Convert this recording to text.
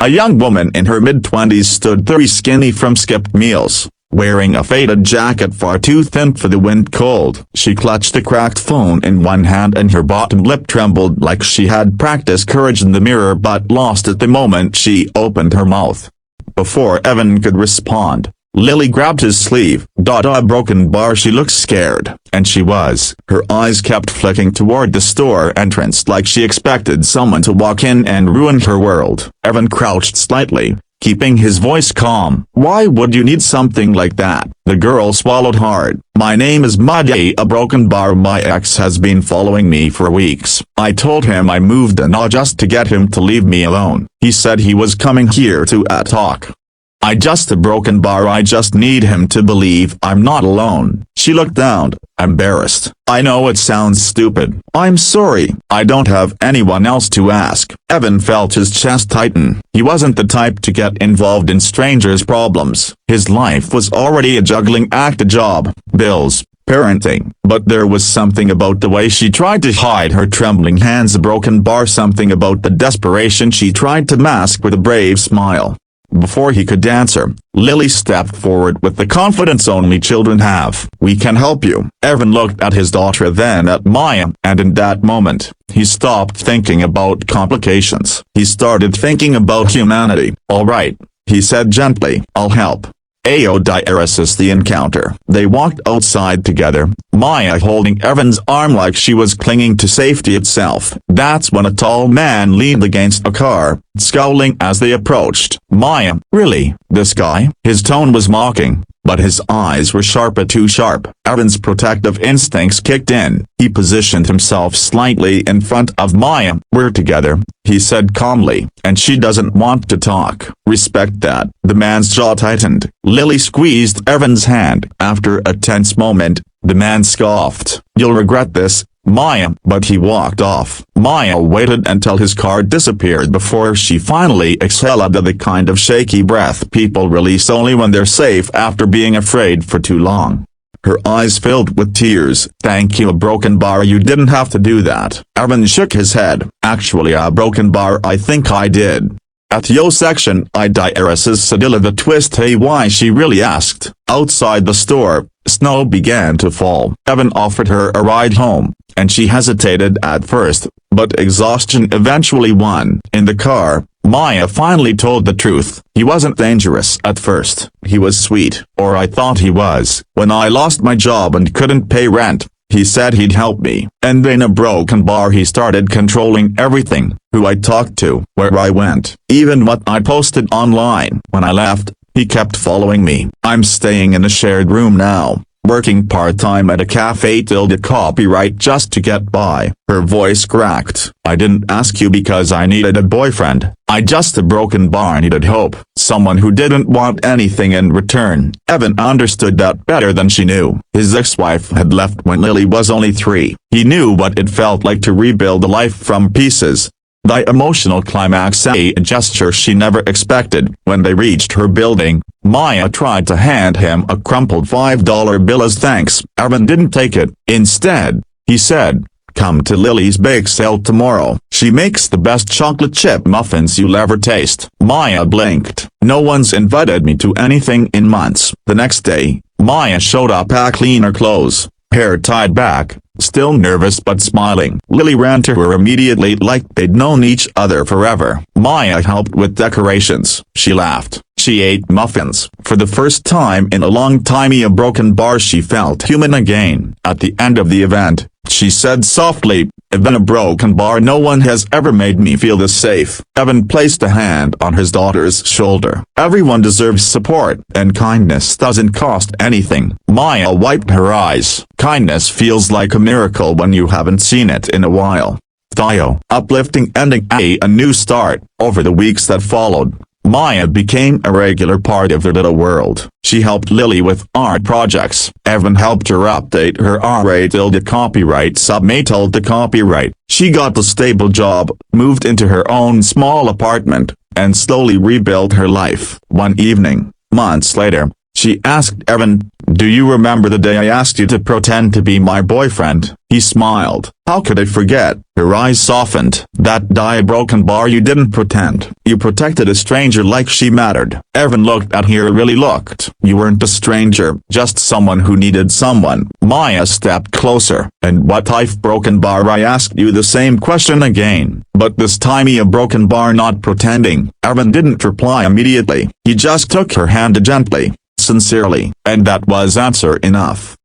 A young woman in her mid-20s stood very skinny from skipped meals, wearing a faded jacket far too thin for the wind cold. She clutched a cracked phone in one hand and her bottom lip trembled like she had practiced courage in the mirror but lost it the moment she opened her mouth. Before Evan could respond, Lily grabbed his sleeve. A broken bar. She looked scared, and she was. Her eyes kept flicking toward the store entrance like she expected someone to walk in and ruin her world. Evan crouched slightly, keeping his voice calm. "Why would you need something like that?" The girl swallowed hard. "My name is Muddy. A broken bar. My ex has been following me for weeks. I told him I moved and all just to get him to leave me alone. He said he was coming here to talk. I just a broken bar. I just need him to believe I'm not alone." She looked down, embarrassed. "I know it sounds stupid. I'm sorry. I don't have anyone else to ask." Evan felt his chest tighten. He wasn't the type to get involved in strangers' problems. His life was already a juggling act: a job, bills, parenting. But there was something about the way she tried to hide her trembling hands. A broken bar. Something about the desperation she tried to mask with a brave smile. Before he could answer, Lily stepped forward with the confidence only children have. "We can help you." Evan looked at his daughter, then at Maya, and in that moment, he stopped thinking about complications. He started thinking about humanity. "All right," he said gently, "I'll help." Assess the encounter. They walked outside together, Maya holding Evan's arm like she was clinging to safety itself. That's when a tall man leaned against a car, scowling as they approached. "Maya, really? This guy?" His tone was mocking, but his eyes were too sharp. Evan's protective instincts kicked in. He positioned himself slightly in front of Maya. "We're together," he said calmly, "and she doesn't want to talk. Respect that." The man's jaw tightened. Lily squeezed Evan's hand. After a tense moment, the man scoffed. "You'll regret this, Maya." But he walked off. Maya waited until his car disappeared before she finally exhaled the kind of shaky breath people release only when they're safe after being afraid for too long. Her eyes filled with tears. "Thank you. A broken bar. You didn't have to do that." Evan shook his head. "Actually, a broken bar. I think I did." At yo section IDRS's Sadilla the twist. "Hey, why?" she really asked. Outside the store, snow began to fall. Evan offered her a ride home, and she hesitated at first, but exhaustion eventually won. In the car, Maya finally told the truth. "He wasn't dangerous at first. He was sweet, or I thought he was. When I lost my job and couldn't pay rent, he said he'd help me. And in a broken bar he started controlling everything, who I talked to, where I went, even what I posted online. When I left, he kept following me. I'm staying in a shared room now, working part-time at a cafe till the copyright just to get by." Her voice cracked. "I didn't ask you because I needed a boyfriend. I just a broken bar needed hope. Someone who didn't want anything in return." Evan understood that better than she knew. His ex-wife had left when Lily was only 3. He knew what it felt like to rebuild a life from pieces. The emotional climax, a gesture she never expected. When they reached her building, Maya tried to hand him a crumpled $5 bill as thanks. Evan didn't take it. Instead, he said, "Come to Lily's bake sale tomorrow. She makes the best chocolate chip muffins you'll ever taste." Maya blinked. "No one's invited me to anything in months." The next day, Maya showed up to clean her clothes, hair tied back, still nervous but smiling. Lily ran to her immediately like they'd known each other forever. Maya helped with decorations. She laughed. She ate muffins. For the first time in a long time in a broken bar she felt human again. At the end of the event, she said softly, "Even a broken bar, no one has ever made me feel this safe." Evan placed a hand on his daughter's shoulder. "Everyone deserves support, and kindness doesn't cost anything." Maya wiped her eyes. "Kindness feels like a miracle when you haven't seen it in a while." Theo, uplifting ending, a new start. Over the weeks that followed, Maya became a regular part of their little world. She helped Lily with art projects. Evan helped her update her RA till the copyright submitted the copyright. She got a stable job, moved into her own small apartment, and slowly rebuilt her life. One evening, months later, She asked Evan, "Do you remember the day I asked you to pretend to be my boyfriend?" He smiled. "How could I forget?" Her eyes softened. "That die broken bar, you didn't pretend. You protected a stranger like she mattered." Evan looked at her. Really looked. "You weren't a stranger, just someone who needed someone." Maya stepped closer. "And what type broken bar?" I asked you the same question again, but this time a broken bar, not pretending. Evan didn't reply immediately. He just took her hand gently, sincerely, and that was answer enough.